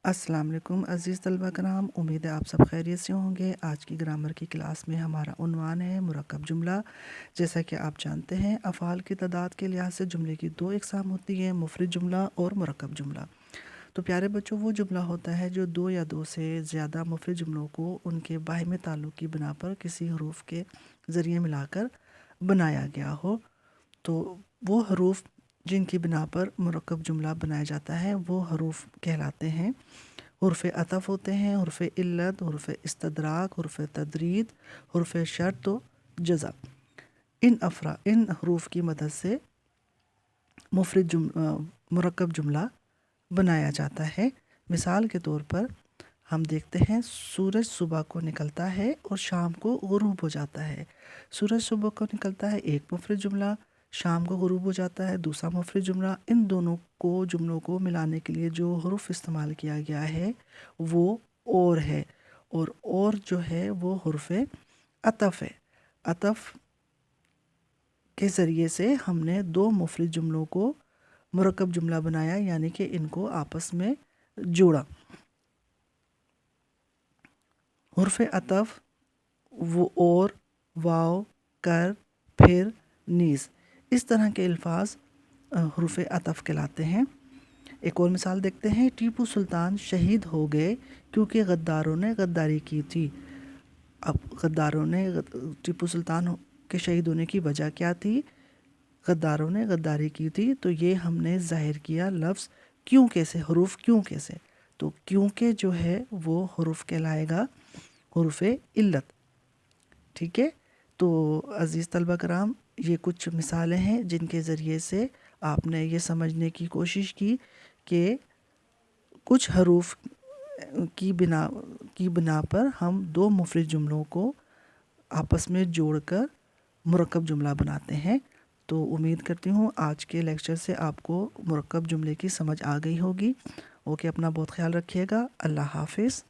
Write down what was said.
अस्सलाम वालेकुम अज़ीज़ तलबा कराम, उम्मीद है आप सब खैरियत से होंगे। आज की ग्रामर की क्लास में हमारा उन्वान है मुरक्कब जुमला। जैसा कि आप जानते हैं, अफ़ाल की तादाद के लिहाज से जुमले की दो इक़साम होती है, मुफ़रद जुमला और मुरक्कब जुमला। तो प्यारे बच्चों, वो जुमला होता है जो दो या दो से ज़्यादा मुफ़रद जुमलों को उनके बाहिमी ताल्लुक़ की बिना पर किसी हरूफ के ज़रिए मिलाकर बनाया गया हो। तो वो हरूफ जिनकी बिना पर मुरक्कब जुमला बनाया जाता है वो हरूफ कहलाते हैं। हुर्फ़ अतफ़ होते हैं, हुर्फ़ इल्लत, हुर्फ़ इस्तदराक, हुर्फ़ तदरीद, हुर्फ़ शर्त व जज़ा। इन हरूफ की मदद से मुरक्कब जुमला बनाया जाता है। मिसाल के तौर पर हम देखते हैं, सूरज सुबह को निकलता है और शाम को गुरूब हो जाता है। सूरज सुबह को निकलता है एक मुफरद जुमला, शाम को गुरूब हो जाता है दूसरा मुफरद जुमला। इन दोनों जुमलों को मिलाने के लिए जो हरूफ इस्तेमाल किया गया है वो और है, और जो है वो हुर्फ़ अतफ़ है। अतफ़ के ज़रिए से हमने दो मुफरद जुमलों को मुरक्कब जुमला बनाया, यानी कि इनको आपस में जोड़ा। हुर्फ़ अतफ़ वो और, वाव, कर, फिर, नीज़, इस तरह के अल्फाज हुर्फ़ अतफ़ कहलाते हैं। एक और मिसाल देखते हैं, टीपू सुल्तान शहीद हो गए क्योंकि गद्दारों ने गद्दारी की थी। अब गद्दारों ने टीपू सुल्तान के शहीद होने की वजह क्या थी? गद्दारों ने गद्दारी की थी। तो ये हमने ज़ाहिर किया लफ्ज़ क्यों के से, हरूफ क्यों के से। तो क्यों के जो है वो हरूफ कहलाएगा हुर्फ़ इल्लत। ठीक है। तो अज़ीज़ तलबा कराम, ये कुछ मिसालें हैं जिनके ज़रिए से आपने ये समझने की कोशिश की कि कुछ हरूफ की बिना पर हम दो मुफरद जुमलों को आपस में जोड़कर मुरक्कब जुमला बनाते हैं। तो उम्मीद करती हूँ आज के लेक्चर से आपको मुरक्कब जुमले की समझ आ गई होगी। ओके, अपना बहुत ख्याल रखिएगा। अल्लाह हाफ़िज़।